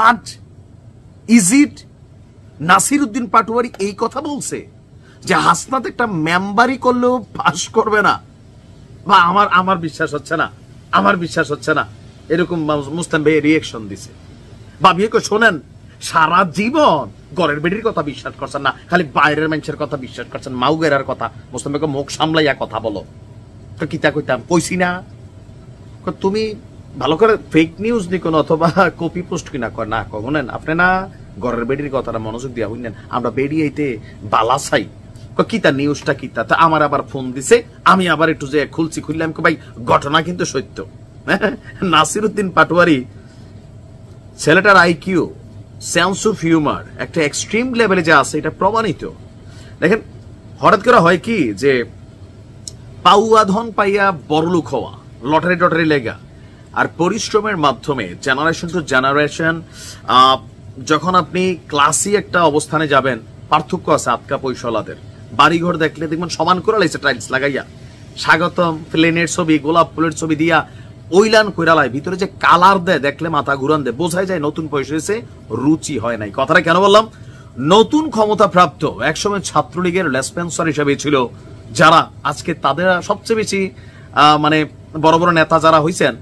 But is it Nasiruddin Patwari এই কথা বলছে যে হাসনাত একটা মেম্বারি করলেও পাস করবে না? বা আমার বিশ্বাস হচ্ছে না এরকম মুস্তান ভাই রিয়েকশন দিছে। বা বিয়ে শোনেন, সারা জীবন ঘরের বেডির কথা বিশ্বাস করছেন না, খালি বাইরের মানুষের কথা বিশ্বাস করছেন, মাউগেরার কথা। মুস্তান ভাইকে মুখ সামলাইয়া কথা বলো। তো কিতা কইতাম, কইছি না তুমি ভালো করে ফেক নিউজ নিকোন অথবা কপি পোস্ট কিনা কর না কখনেন আপনি না ঘরের বেডির কথাটা মনোযোগ দিয়া বুঝলেন। আমরা বেরিয়েতে বালা চাই কিতা নিউজটা কিতা। তা আমার আবার ফোন দিছে, আমি আবার একটু যে খুললাম ভাই ঘটনা কিন্তু সত্য। নাসিরউদ্দিন পাটোয়ারি ছেলেটার আইকিউ, সেন্স অফ হিউমার একটা এক্সট্রিম লেভেলে যে আছে এটা প্রমাণিত। দেখেন হঠাৎ করে হয় কি যে পাউয়া ধন পাইয়া বড়লোক হওয়া, লটারি টটারি লেগা, আর পরিশ্রমের মাধ্যমে জেনারেশন টু জেনারেশন যখন আপনি ক্লাসি একটা অবস্থানে যাবেন, পার্থক্য আছে আটকা পয়সালাদের। বাড়িঘর দেখলে দেখবেন সমান করে লাইছে টাইলস লাগাইয়া, স্বাগতম প্লেনের ছবি, গোলাপ ফুলের ছবি দিয়া ওইলান কইরালায়, ভিতরে যে কালার দেয় দেখলে মাথা ঘুরান দেয়, বোঝাই যায় নতুন পয়সা এসে রুচি হয় নাই। কথাটা কেন বললাম? নতুন ক্ষমতা প্রাপ্ত একসময় ছাত্রলীগের লেসপেন্সার হিসেবে ছিল যারা, আজকে তাদের সবচেয়ে বেশি মানে বড় বড় নেতা যারা হইছেন,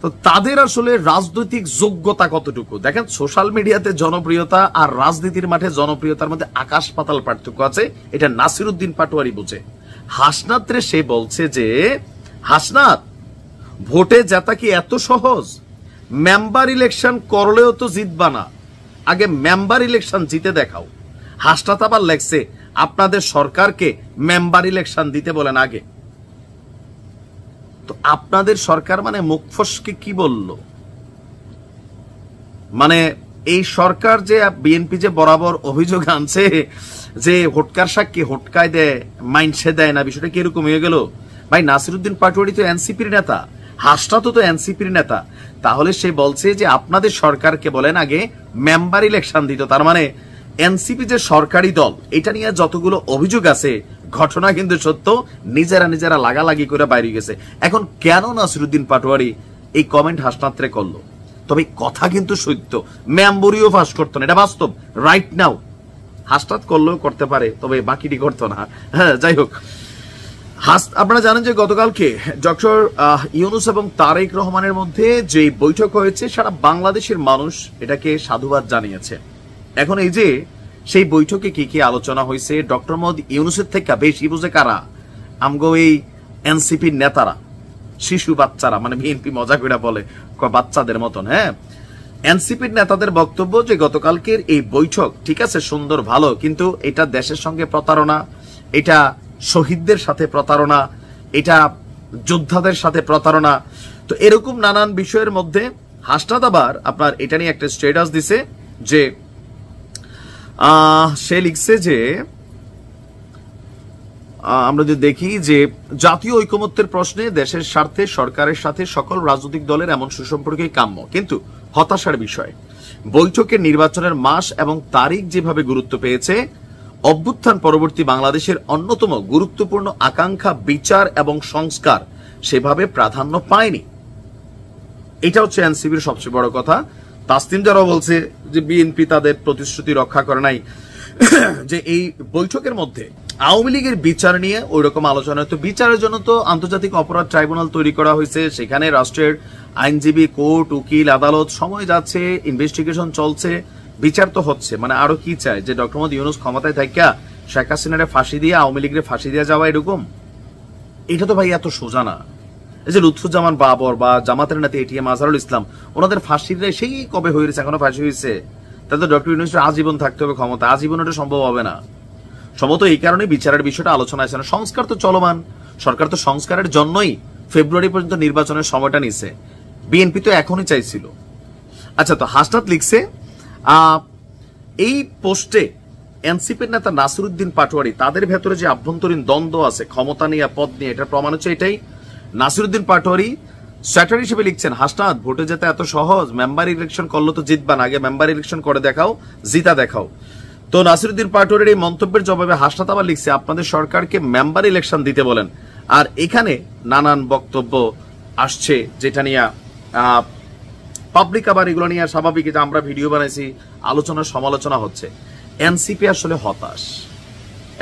তো তাদের আসলে রাজনৈতিক যোগ্যতা কতটুকু দেখেন। সোশ্যাল মিডিয়াতে জনপ্রিয়তা আর রাজনীতির মাঠে জনপ্রিয়তার মধ্যে আকাশ পাতাল পার্থক্য আছে, এটা নাসিরউদ্দিন পাটোয়ারি বুঝে। হাসনাত রে সে বলছে যে হাসনাত ভোটে জেতা কি এত সহজ? মেম্বার ইলেকশন করলেও তো জিতবা না, আগে মেম্বার ইলেকশন জিতে দেখাও। হাসনাত আবার লেখছে আপনাদের সরকারকে মেম্বার ইলেকশন দিতে বলেন আগে। তো আপনাদের সরকার মানে মুখ ফসকে কি বলল? মানে এই সরকার যে বিএনপি যে বরাবর অভিযোগ আনছে যে হোটকার সাক্ষী হোটকায় দেয়, মাইনসে দেয় না, বিষয়টা কি এরকম হয়ে গেল? ভাই নাসিরউদ্দিন পাটোয়ারি তো এনসিপির নেতা, হাসনাত তো এনসিপির নেতা, তাহলে সে বলছে যে আপনাদের সরকারকে বলেন আগে মেম্বার ইলেকশন দিত। তার মানে এনসিপি যে সরকারি দল, এটা নিয়ে যতগুলো অভিযোগ আছে ঘটনা কিন্তু সত্য, নিজেরা লাগালাগি করে বাইরে গেছে। এখন কেন নাসিরউদ্দিন পাটোয়ারি এই কমেন্ট হাসনাত্রে করলো? তবে কথা কিন্তু সত্য, মেম্বরিও পাস করতো না, এটা বাস্তব। রাইট নাও হাসনাত করলেও করতে পারে, তবে বাকিটি করতো না। হ্যাঁ, যাই হোক, আপনারা জানেন যে গতকালকে ডক্টর ইউনূস এবং তারেক রহমানের মধ্যে যে বৈঠক হয়েছে, সারা বাংলাদেশের মানুষ এটাকে সাধুবাদ জানিয়েছে। এখন এই যে সেই বৈঠকে কি কি আলোচনা হয়েছে, ডক্টর মোহাম্মদ ইউনূসের থেকে বেশি বুঝে কারা? আমগো এই এনসিপির নেতারা, শিশু বাচ্চারা, মানে বিএনপি মজা করে বলে বাচ্চাদের মতন। হ্যাঁ, এনসিপির নেতাদের বক্তব্য যে গতকালকের এই বৈঠক ঠিক আছে সুন্দর ভালো, কিন্তু এটা দেশের সঙ্গে প্রতারণা, এটা শহীদদের সাথে প্রতারণা, এটা যোদ্ধাদের সাথে প্রতারণা। তো এরকম নানান বিষয়ের মধ্যে হাসনাত আবার আপনার এটা নিয়ে একটা স্ট্যাটাস দিছে যে সে লিখছে যে আমরা যদি দেখি যে জাতীয় ঐকমত্যের প্রশ্নে দেশের স্বার্থে সরকারের সাথে সকল রাজনৈতিক দলের এমন সুসম্পর্কই কাম্য, কিন্তু হতাশার বিষয় বৈঠকের নির্বাচনের মাস এবং তারিখ যেভাবে গুরুত্ব পেয়েছে, অভ্যুত্থান পরবর্তী বাংলাদেশের অন্যতম গুরুত্বপূর্ণ আকাঙ্ক্ষা বিচার এবং সংস্কার সেভাবে প্রাধান্য পায়নি। এটা হচ্ছে এনসিপির সবচেয়ে বড় কথা। তাসনিম যারাও বলছে যে বিএনপি তাদের প্রতিশ্রুতি রক্ষা করে নাই, যে এই বৈঠকের মধ্যে আওয়ামী লীগের বিচার নিয়ে ওই রকম আলোচনা। তো বিচারের জন্য তো আন্তর্জাতিক অপরাধ ট্রাইব্যুনাল তৈরি করা হয়েছে, সেখানে রাষ্ট্রের আইনজীবী, কোর্ট, উকিল, আদালত, সময় যাচ্ছে, ইনভেস্টিগেশন চলছে, বিচার তো হচ্ছে। মানে আরো কি চায় যে ডক্টর মোহাম্মদ ইউনূস ক্ষমতায় থাকিয়া শেখ হাসিনারে ফাঁসি দিয়ে আওয়ামী লীগের ফাঁসি দিয়ে যাওয়া এরকম? এটা তো ভাই এত সোজা না। এই যে লুৎফুজ্জামান বাবর বা জামাতের নেতা এটিএম আজহারুল ইসলাম, ওনাদের ফাঁসির সেই কবে হয়েছে, এখনো ফাঁসি হয়েছে? তাহলে ডক্টর ইউনূসের আজীবন থাকতে হবে ক্ষমতা, আজীবন এটা সম্ভব হবে না। সম্ভবত এই কারণে বিচারের বিষয়টা আলোচনা আছে না। সংস্কার তো চলমান, সরকার তো সংস্কারের জন্যই ফেব্রুয়ারি পর্যন্ত নির্বাচনের সময়টা নিছে, বিএনপি তো এখনই চাইছিল। আচ্ছা, তো হাসনাত লিখছে এই পোস্টে এনসিপির নেতা নাসিরউদ্দিন পাটোয়ারি, তাদের ভেতরে যে আভ্যন্তরীণ দ্বন্দ্ব আছে ক্ষমতা নিয়ে পদ নিয়ে, এটার প্রমাণ হচ্ছে এটাই। নাসিরউদ্দিন পাটোয়ারি স্ট্র্যাটেজি হিসেবে লিখছেন হাসনাত ভোটে যেতে এত সহজ, মেম্বার ইলেকশন করলে তো জিতবা না, আগে মেম্বার ইলেকশন করে দেখাও, জিতা দেখাও। তো নাসিরউদ্দিন পাটোয়ারির এই মন্তব্যের জবাবে হাসনাত আবার লিখছে আপনাদের সরকারকে মেম্বার ইলেকশন দিতে বলেন। আর এখানে নানান বক্তব্য আসছে যেটা নিয়ে পাবলিক আবার এগুলো নিয়ে স্বাভাবিক যে আমরা ভিডিও বানাইছি, আলোচনা সমালোচনা হচ্ছে। এনসিপি আসলে হতাশ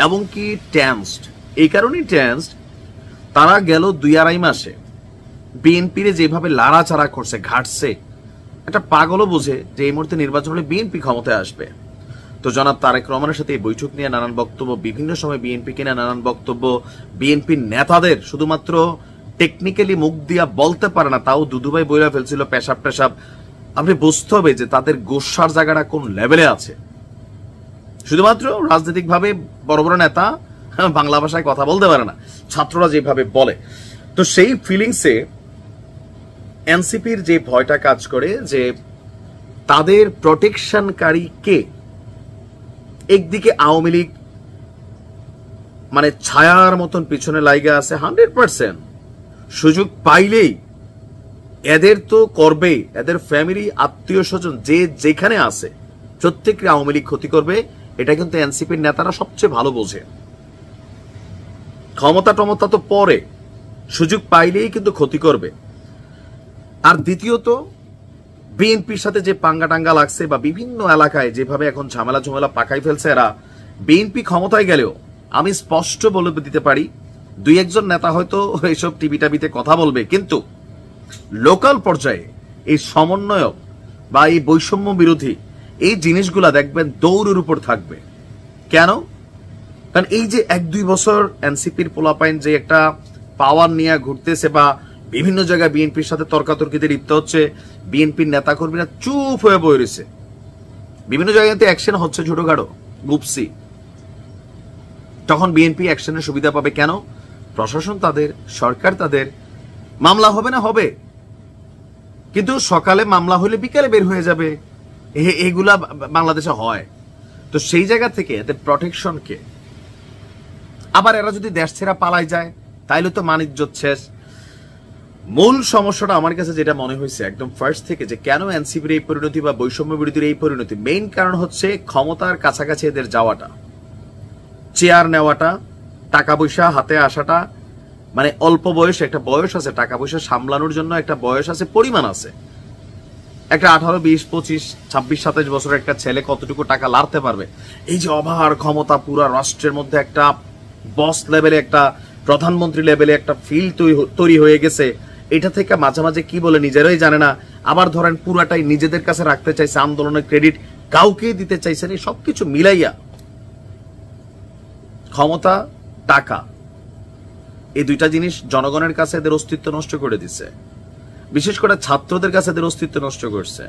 এবং কি টেন্সড। এই কারণেই টেন্সড, তারা গেল 2-2.5 মাসে বিএনপির যেভাবে লাড়াচাড়া করছে, ঘাটছে, একটা পাগলও বোঝে যে এই মুহূর্তে নির্বাচন হলে বিএনপি ক্ষমতায় আসবে। তো জনাব তারেক রহমানের সাথে এই বৈঠক নিয়ে নানান বক্তব্য, বিভিন্ন সময় বিএনপি কিনে নানান বক্তব্য, বিএনপির নেতাদের শুধুমাত্র টেকনিক্যালি মুখ দিয়া বলতে পারে না, তাও দুদুভাই বইরা ফেলছিল পেশাব টেশাব। আপনি বুঝতে হবে যে তাদের গোসার জায়গাটা কোন লেভেলে আছে। শুধুমাত্র রাজনৈতিক ভাবে বড় বড় নেতা বাংলা ভাষায় কথা বলতে পারে না, ছাত্ররা যেভাবে বলে। তো সেই ফিলিংসে এনসিপির যে ভয়টা কাজ করে যে তাদের প্রটেকশনকারী কে। একদিকে আওয়ামী লীগ মানে ছায়ার মতন পিছনে লাইগা আছে 100%, সুযোগ পাইলেই এদের তো করবে, এদের ফ্যামিলি আত্মীয় স্বজন যে যেখানে আছে প্রত্যেককে আওয়ামী লীগ ক্ষতি করবে। এটা কিন্তু এনসিপির নেতারা সবচেয়ে ভালো বোঝে। ক্ষমতা টমতা তো পরে, সুযোগ পাইলেই কিন্তু ক্ষতি করবে। আর দ্বিতীয়ত বিএনপির সাথে যে পাঙ্গা টাঙ্গা লাগছে বা বিভিন্ন এলাকায় যেভাবে এখন ঝামেলা ঝামেলা পাকাই ফেলছে এরা, বিএনপি ক্ষমতায় গেলেও আমি স্পষ্ট বলে দিতে পারি 2-1 নেতা হয়তো এইসব টিভি টাবিতে কথা বলবে, কিন্তু লোকাল পর্যায়ে এই সমন্বয়ক বা এই বৈষম্য বিরোধী এই জিনিসগুলা দেখবেন দৌড়ের উপর থাকবে। কেন? কারণ এই যে 1-2 বছর এনসিপির পোলাপাইন যে একটা পাওয়ার নিয়ে ঘুরতেছে বা বিভিন্ন জায়গায় বিএনপির সাথে তর্কাতর্কিতে লিপ্ত হচ্ছে, বিএনপির নেতা কর্মীরা চুপ হয়ে বয়ে রয়েছে। বিভিন্ন জায়গাতে অ্যাকশন হচ্ছে ছোটখাটো গুপসি, তখন বিএনপি অ্যাকশনের সুবিধা পাবে। কেন? প্রশাসন তাদের, সরকার তাদের। মামলা হবে না হবে, কিন্তু সকালে মামলা হলে বিকালে বের হয়ে যাবে, এগুলা বাংলাদেশে হয়। তো সেই জায়গা থেকে এদের প্রটেকশন কে? আবার এরা যদি দেশ ছেড়া পালাই যায় তাইলে তো মানিজ্জত শেষ। মূল সমস্যাটা আমার কাছে যেটা মনে হয়েছে একদম ফার্স্ট থেকে, যে কেন এনসিপির এই পরিণতি বা বৈষম্য বিরোধীর এই পরিণতি, মেইন কারণ হচ্ছে ক্ষমতার কাছাকাছি এদের যাওয়াটা, চেয়ার নেওয়াটা, টাকা পয়সা হাতে আসাটা। মানে অল্প বয়স, একটা বয়স আছে টাকা পয়সা সামলানোর জন্য, একটা বয়স আছে, পরিমাণ আছে। একটা 18, 20, 25, 26, 27 বছরের একটা ছেলে কতটুকু টাকা লাড়তে পারবে? এই যে অভার ক্ষমতা, পুরা রাষ্ট্রের মধ্যে একটা বস লেভেলে, একটা প্রধানমন্ত্রী লেভেলে একটা ফিল তৈরি হয়ে গেছে। এটা থেকে মাঝে মাঝে কি বলে নিজেরাই জানে না। আবার ধরেন পুরাটাই নিজেদের কাছে রাখতে চাইছে, আন্দোলনের ক্রেডিট কাউকে দিতে চাইছে না। সবকিছু মিলাইয়া ক্ষমতা, টাকা, এই দুইটা জিনিস জনগণের কাছে এদের অস্তিত্ব নষ্ট করে দিচ্ছে। বিশেষ করে ছাত্রদের কাছে এদের অস্তিত্ব নষ্ট করছে।